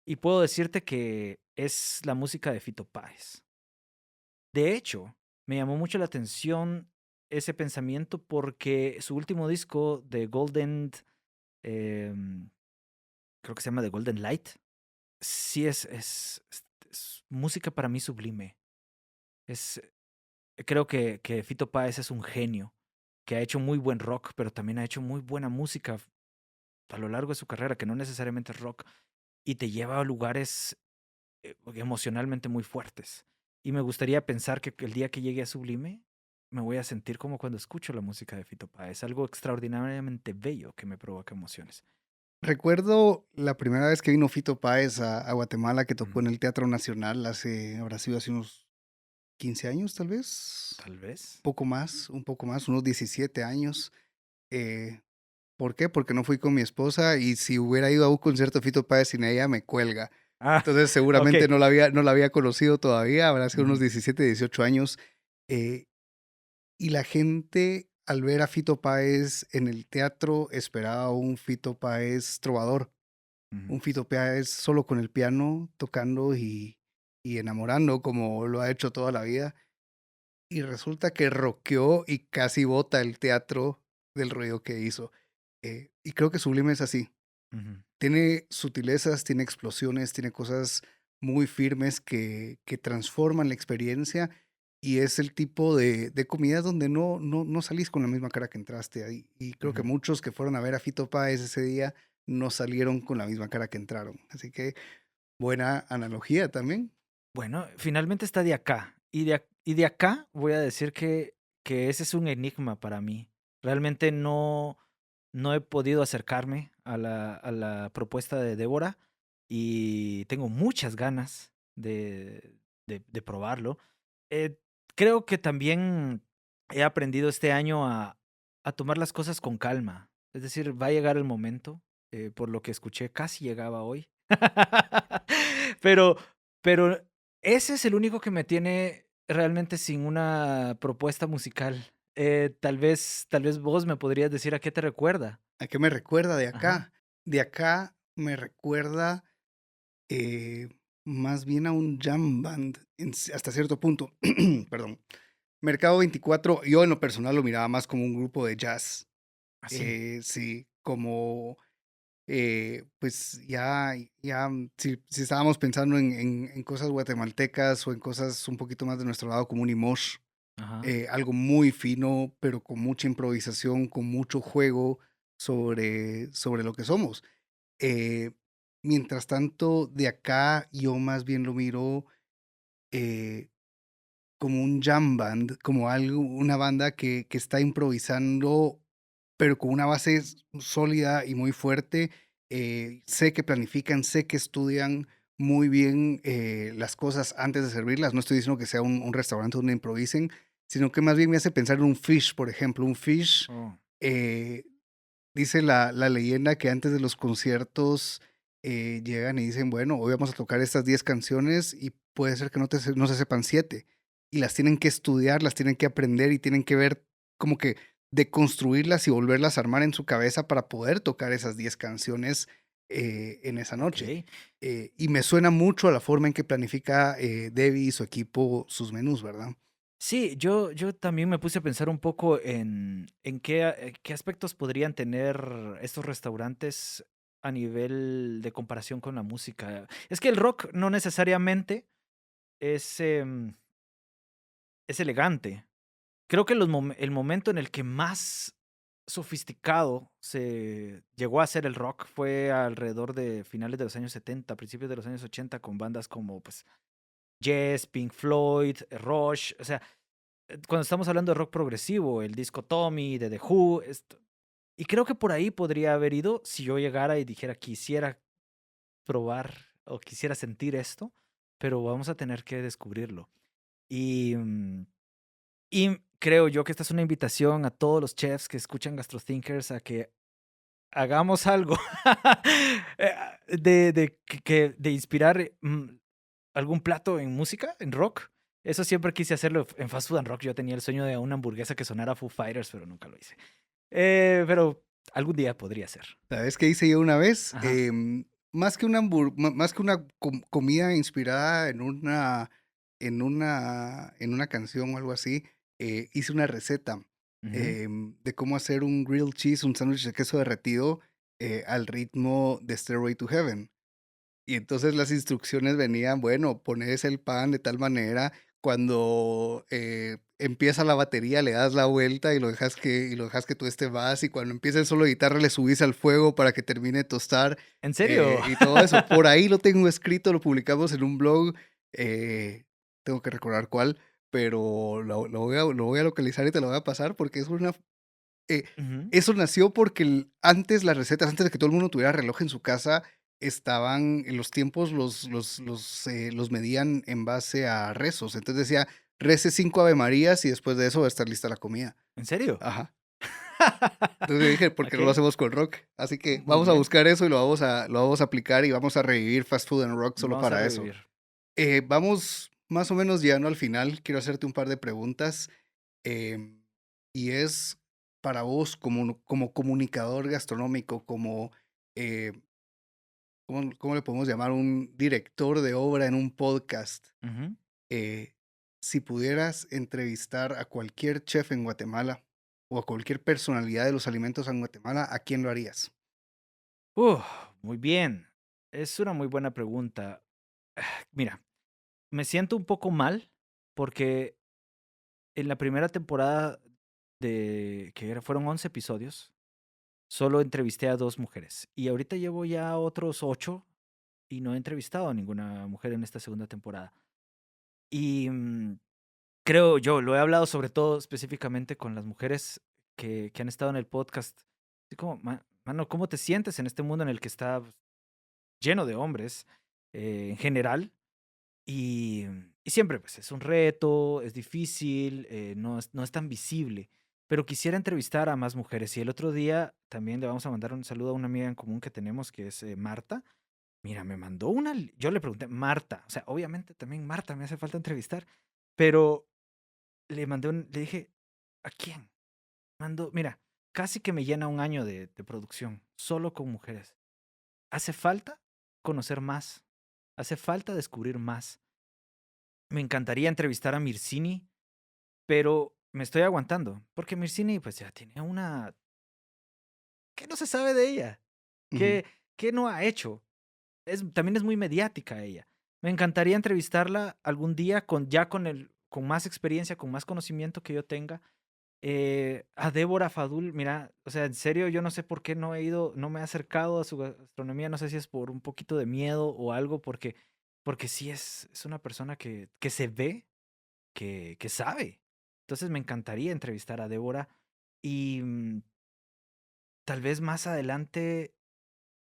Y puedo decirte que es la música de Fito Páez. De hecho, me llamó mucho la atención ese pensamiento porque su último disco de Golden, em, creo que se llama The Golden Light, sí es música para mí sublime. Es, creo que Fito Páez es un genio que ha hecho muy buen rock, pero también ha hecho muy buena música a lo largo de su carrera, que no necesariamente es rock, y te lleva a lugares emocionalmente muy fuertes. Y me gustaría pensar que el día que llegue a Sublime, me voy a sentir como cuando escucho la música de Fito Páez, algo extraordinariamente bello que me provoca emociones. Recuerdo la primera vez que vino Fito Páez a Guatemala, que tocó Ujú. en el Teatro Nacional habrá sido hace unos 15 años, tal vez, Tal vez. un poco más, unos 17 años. Eh, ¿Por qué? Porque no fui con mi esposa y si hubiera ido a un concierto de Fito Páez sin ella, me cuelga. Ah, Entonces seguramente ok. no la había conocido todavía, habrá sido unos Ujú, 17, 18 años. eh, y la gente al ver a Fito Páez en el teatro esperaba un Fito Páez trovador, ujú. un Fito Páez solo con el piano tocando y enamorando como lo ha hecho toda la vida. Y resulta que rockeó y casi bota el teatro del ruido que hizo. Y creo que Sublime es así. Ujú, Tiene sutilezas, tiene explosiones, tiene cosas muy firmes que transforman la experiencia y es el tipo de comida donde no salís con la misma cara que entraste ahí. Y creo que ujú. muchos que fueron a ver a Fito Páez ese día no salieron con la misma cara que entraron. Así que buena analogía también. Bueno, finalmente está de acá. Y de acá voy a decir que ese es un enigma para mí. Realmente no he podido acercarme a la propuesta de Débora y tengo muchas ganas de probarlo. Eh, creo que también he aprendido este año a tomar las cosas con calma. Es decir, va a llegar el momento, por lo que escuché, casi llegaba hoy. Pero, pero ese es el único que me tiene realmente sin una propuesta musical. Tal vez vos me podrías decir a qué te recuerda. ¿A qué me recuerda de Ajá. acá? De acá me recuerda eh, más bien a un jam band hasta cierto punto. Perdón. Mercado 24, yo en lo personal lo miraba más como un grupo de jazz. Así. Sí, como pues si estábamos pensando en cosas guatemaltecas o en cosas un poquito más de nuestro lado, como un Imosh, Ajá. algo muy fino, pero con mucha improvisación, con mucho juego sobre lo que somos. Eh, Mientras tanto, de acá yo más bien lo miro eh, como un jam band, como algo, una banda que está improvisando, pero con una base sólida y muy fuerte. Sé que planifican, sé que estudian muy bien las cosas antes de servirlas. No estoy diciendo que sea un restaurante donde improvisen, sino que más bien me hace pensar en un Fish, por ejemplo. Un Fish, Oh, eh, dice la leyenda que antes de los conciertos llegan y dicen, bueno, hoy vamos a tocar estas 10 canciones y puede ser que no se sepan 7. Y las tienen que estudiar, las tienen que aprender y tienen que ver como que deconstruirlas y volverlas a armar en su cabeza para poder tocar esas 10 canciones en esa noche. ok. Y me suena mucho a la forma en que planifica Debbie y su equipo sus menús, ¿verdad? Sí, yo también me puse a pensar un poco en qué aspectos podrían tener estos restaurantes a nivel de comparación con la música. Es que el rock no necesariamente es, es elegante. Creo que el momento en el que más sofisticado se llegó a hacer el rock fue alrededor de finales de los años 70, principios de los años 80, con bandas como pues Yes, Pink Floyd, Rush. O sea, cuando estamos hablando de rock progresivo, el disco Tommy, de The Who, y creo que por ahí podría haber ido si yo llegara y dijera quisiera probar o quisiera sentir esto, pero vamos a tener que descubrirlo. Y, y creo yo que esta es una invitación a todos los chefs que escuchan GastroThinkers a que hagamos algo de inspirar algún plato en música, en rock, Eso siempre quise hacerlo en Fast Food and Rock. Yo tenía el sueño de una hamburguesa que sonara Foo Fighters, pero nunca lo hice. Pero algún día podría ser. ¿Sabes qué hice yo una vez? Ajá. Más que una comida inspirada en una canción o algo así, hice una receta Ujú. de cómo hacer un grilled cheese, un sándwich de queso derretido al ritmo de Stairway to Heaven. Y entonces las instrucciones venían, bueno, pones el pan de tal manera, cuando empieza la batería le das la vuelta y lo dejas que tueste más, y cuando empieza el solo de guitarra le subís al fuego para que termine de tostar, ¿En serio? y todo eso. Por ahí lo tengo escrito, lo publicamos en un blog, eh, tengo que recordar cuál, pero lo voy a localizar y te lo voy a pasar porque es una... Ujú. eso nació porque antes las recetas, antes de que todo el mundo tuviera reloj en su casa, estaban en los tiempos, los medían en base a rezos. Entonces decía, rece 5 Ave Marías y después de eso va a estar lista la comida. ¿En serio? Ajá. Entonces dije, ¿por qué no lo Ok, hacemos con rock? Así que muy vamos a bien. buscar eso y lo vamos a aplicar y vamos a revivir Fast Food and Rock solo Vamos a para eso. revivir. Vamos más o menos llegando al final. Quiero hacerte un par de preguntas. em, y es para vos como comunicador gastronómico, eh, ¿cómo le podemos llamar? Un director de obra en un podcast. Ujú. eh, si pudieras entrevistar a cualquier chef en Guatemala o a cualquier personalidad de los alimentos en Guatemala, ¿a quién lo harías? Uf, muy bien. Es una muy buena pregunta. Mira, me siento un poco mal porque en la primera temporada fueron 11 episodios, solo entrevisté a 2 mujeres. Y ahorita llevo ya otros 8 y no he entrevistado a ninguna mujer en esta segunda temporada. Y creo yo, lo he hablado sobre todo específicamente con las mujeres que han estado en el podcast. Así como, mano, ¿cómo te sientes en este mundo en el que está lleno de hombres en general? Y siempre, pues, es un reto, es difícil, no es tan visible, pero quisiera entrevistar a más mujeres. Y el otro día también le vamos a mandar un saludo a una amiga en común que tenemos, que es Marta. Mira, me mandó yo le pregunté, Marta, o sea, obviamente también Marta me hace falta entrevistar, pero le dije, ¿a quién? Mira, casi que me llena un año de producción, solo con mujeres. Hace falta conocer más, hace falta descubrir más. Me encantaría entrevistar a Mirsini, pero me estoy aguantando, porque Mirsini, pues, ya tiene una... ¿Qué no se sabe de ella? Ujú, ¿Qué no ha hecho? También es muy mediática ella. Me encantaría entrevistarla algún día con más experiencia, con más conocimiento que yo tenga. A Débora Fadul, mira, o sea, en serio, yo no sé por qué no me he acercado a su gastronomía, no sé si es por un poquito de miedo o algo, porque sí es una persona que se ve que sabe. Entonces me encantaría entrevistar a Débora y tal vez más adelante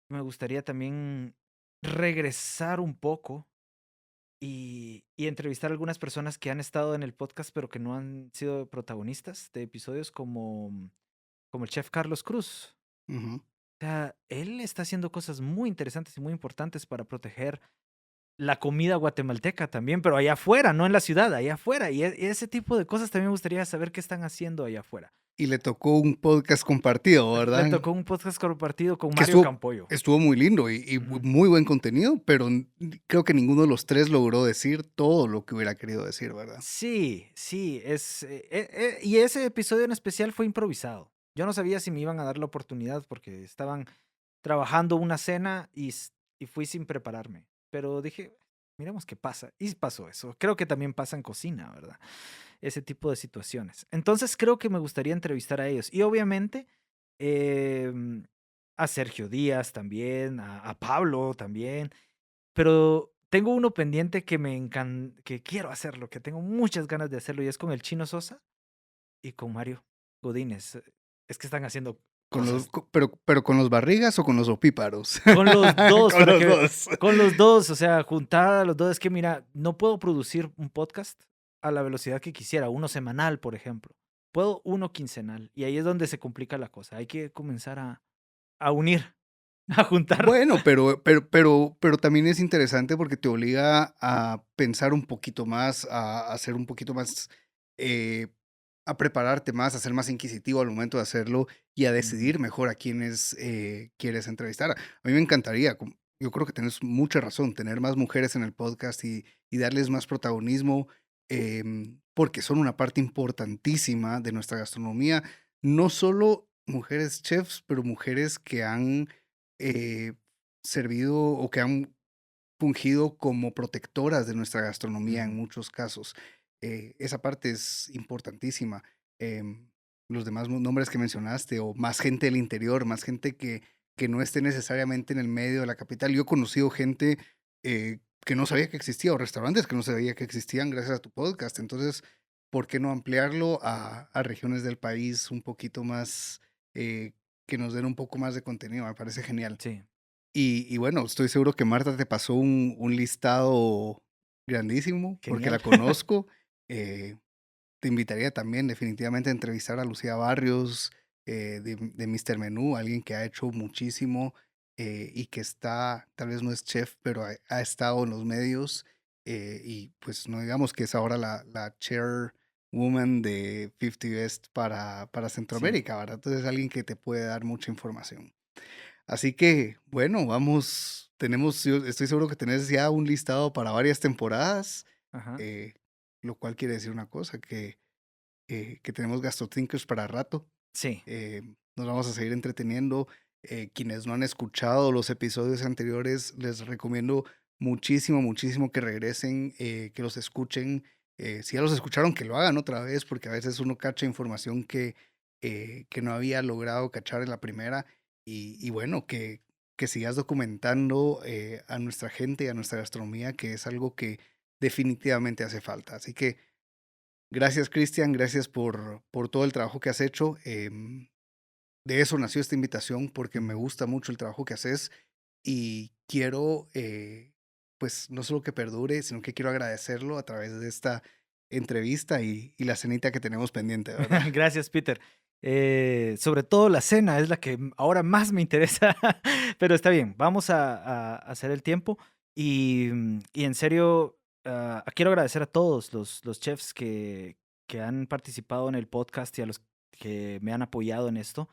me gustaría también regresar un poco y entrevistar a algunas personas que han estado en el podcast pero que no han sido protagonistas de episodios como el chef Carlos Cruz. ujú. O sea, él está haciendo cosas muy interesantes y muy importantes para proteger la comida guatemalteca también, pero allá afuera, no en la ciudad, allá afuera. Y ese tipo de cosas también me gustaría saber qué están haciendo allá afuera. Y le tocó un podcast compartido, Le ¿verdad? tocó un podcast compartido con Que Mario Campoyo. estuvo muy lindo y Ujú. muy buen contenido, pero creo que ninguno de los tres logró decir todo lo que hubiera querido decir, ¿verdad? Sí, sí, y ese episodio en especial fue improvisado. Yo no sabía si me iban a dar la oportunidad porque estaban trabajando una cena y fui sin prepararme. Pero dije, miremos qué pasa. Y pasó eso. Creo que también pasa en cocina, ¿verdad? Ese tipo de situaciones. Entonces creo que me gustaría entrevistar a ellos. Y obviamente em, a Sergio Díaz también, a Pablo también. Pero tengo uno pendiente que quiero hacerlo, que tengo muchas ganas de hacerlo, y es con el Chino Sosa y con Mario Godínez. Es que están haciendo cosas Pero con los barrigas o con los opíparos. con los 2 Con para los que dos. con los 2, o sea, juntar a los 2 es que mira, no puedo producir un podcast a la velocidad que quisiera, uno semanal, por ejemplo. Puedo uno quincenal, y ahí es donde se complica la cosa. Hay que comenzar a unir. a juntar. Bueno, pero también es interesante porque te obliga a pensar un poquito más, a hacer un poquito más, eh, a prepararte más, a ser más inquisitivo al momento de hacerlo y a Ujú. decidir mejor a quiénes quieres entrevistar. A mí me encantaría, yo creo que tienes mucha razón, tener más mujeres en el podcast y darles más protagonismo, porque son una parte importantísima de nuestra gastronomía. No solo mujeres chefs, pero mujeres que han eh, servido o que han fungido como protectoras de nuestra gastronomía en Ujú. muchos casos. Esa parte es importantísima. Em, los demás nombres que mencionaste, o más gente del interior, más gente que no esté necesariamente en el medio de la capital. Yo he conocido gente que no sabía que existía, o restaurantes que no sabía que existían gracias a tu podcast. Entonces, ¿por qué no ampliarlo a regiones del país un poquito más, que nos den un poco más de contenido? Me parece genial. Sí, Y bueno, estoy seguro que Marta te pasó un listado grandísimo, porque genial. la conozco. Eh, Te invitaría también definitivamente a entrevistar a Lucía Barrios, de Mr. Menú, alguien que ha hecho muchísimo y que está, tal vez no es chef, pero ha estado en los medios y pues no digamos que es ahora la chairwoman de 50 Best para Sí. Centroamérica, ¿verdad? Entonces es alguien que te puede dar mucha información. Así que, bueno, yo estoy seguro que tenés ya un listado para varias temporadas, Ajá. eh, lo cual quiere decir una cosa, que tenemos GastroThinkers para rato. Sí. Nos vamos a seguir entreteniendo. Quienes no han escuchado los episodios anteriores, les recomiendo muchísimo, muchísimo que regresen, que los escuchen. Si ya los escucharon, que lo hagan otra vez, porque a veces uno cacha información que no había logrado cachar en la primera. Y bueno, que sigas documentando a nuestra gente y a nuestra gastronomía, que es algo que definitivamente hace falta. Así que gracias, Cristian, gracias por todo el trabajo que has hecho. De eso nació esta invitación, porque me Ujú. gusta mucho el trabajo que haces y quiero, pues, no solo que perdure, sino que quiero agradecerlo a través de esta entrevista y la cenita que tenemos pendiente, ¿verdad? Gracias, Peter. Sobre todo la cena es la que ahora más me interesa, pero está bien, vamos a hacer el tiempo y en serio, quiero agradecer a todos los chefs que han participado en el podcast y a los que me han apoyado en esto.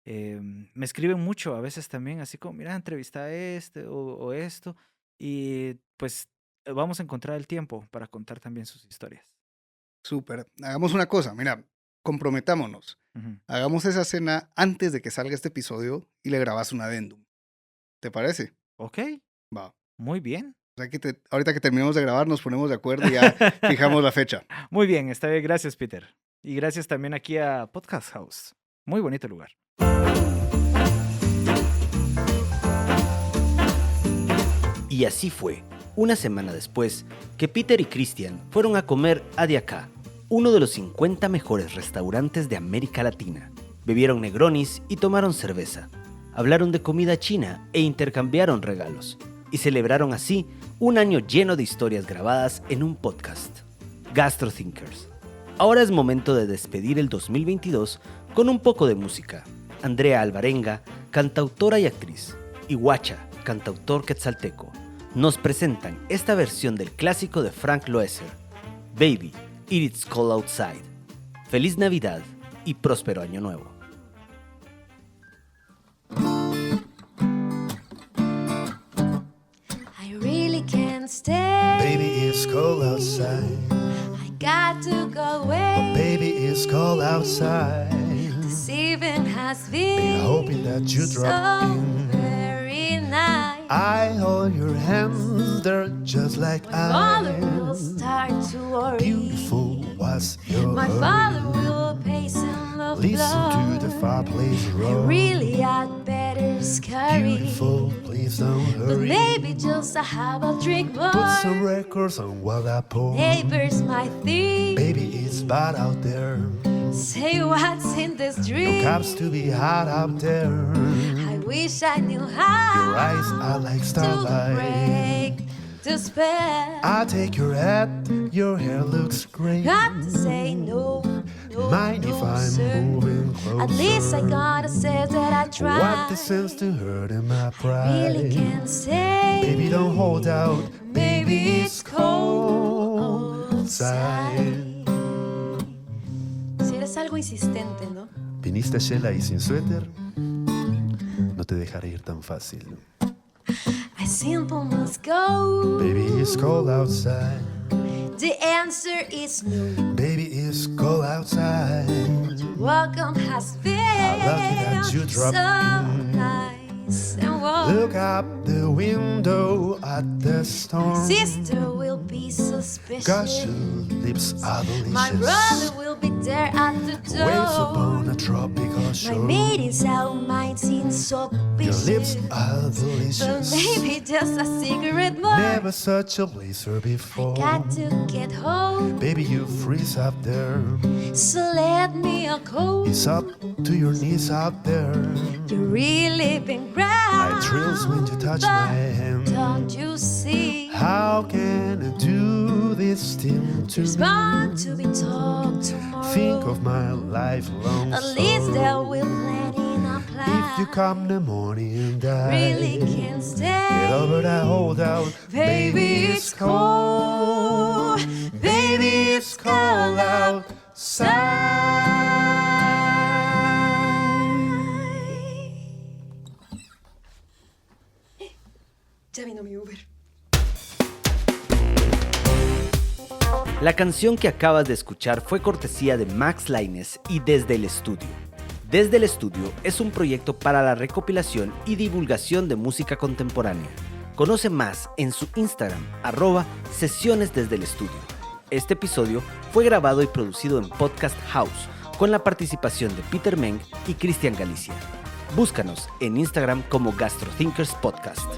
Me escriben mucho a veces también, así como, mira, entrevista a este o esto, y pues vamos a encontrar el tiempo para contar también sus historias. Súper. Hagamos una cosa, mira, comprometámonos. Ujú. Hagamos esa cena antes de que salga este episodio y le grabas un adendum. ¿Te parece? Ok, Va. muy bien. O sea que ahorita que terminemos de grabar nos ponemos de acuerdo y ya fijamos la fecha. Muy bien, está bien. Gracias, Peter. Y gracias también aquí a Podcast House. Muy bonito lugar. Y así fue, una semana después, que Peter y Christian fueron a comer a Diacá, uno de los 50 mejores restaurantes de América Latina. Bebieron Negronis y tomaron cerveza. Hablaron de comida china e intercambiaron regalos. Y celebraron así un año lleno de historias grabadas en un podcast. GastroThinkers. Ahora es momento de despedir el 2022 con un poco de música. Andrea Alvarenga, cantautora y actriz, y Huacha, cantautor quetzalteco, nos presentan esta versión del clásico de Frank Loesser, Baby, It's Cold Outside. Feliz Navidad y próspero Año Nuevo. I really can't stay. Baby, it's cold outside. I got to go away. Baby, it's cold outside. This evening has Been been hoping that you drop so in. very nice. I hold your hands, they're just like My father will ice. start to worry. Beautiful, what's your My hurry? father will pace on the Listen to the floor. fireplace I roar. really had better scurry. Beautiful, please don't But hurry. maybe just to have a drink more. Put some records on while I pour. Neighbors might think. Baby, it's bad out there. Say what's in this No dream. cops to be hot out there. I wish I knew how. Your eyes are like to starlight. break the spell. I take your hat, your hair looks great. Got to say no. No, Mind no, if I'm sir. moving closer? At least I gotta say that I tried. What the sense to hurting my Really pride? can't say. Baby, don't hold out. Maybe it's cold outside. Si eres algo insistente, ¿no? Viniste Shela y sin suéter. No te dejaré ir tan fácil. I simple must go. Baby, it's cold outside. The answer is no. Baby, it's cold outside. Welcome has been lucky that you dropped so in. nice and warm. Look up the window at the storm. Sister will be suspicious. Gosh, your lips are delicious. My brother will be there at the door. Waves upon a tropical My shore. mate is out, mine seems so Your vicious. lips are But delicious. maybe just a cigarette more. Never such a blazer before. Got to get home, Baby, you freeze up there. so let me a coat. It's up to your knees out there. You're really been great. I thrills when you touch my hand. Don't you see? How can I do this thing to There's me? bound to be talk tomorrow. Think of my lifelong At least there sorrow. will plenty not plan. If you come the morning and die, Really can't stay. get over that holdout. Baby, it's cold. Baby, it's cold outside. Ya vino mi Uber. La canción que acabas de escuchar fue cortesía de Max Laines y Desde el Estudio. Desde el Estudio es un proyecto para la recopilación y divulgación de música contemporánea. Conoce más en su Instagram, @sesiones desde el estudio. Este episodio fue grabado y producido en Podcast House, con la participación de Peter Meng y Cristian Galicia. Búscanos en Instagram como GastroThinkers Podcast.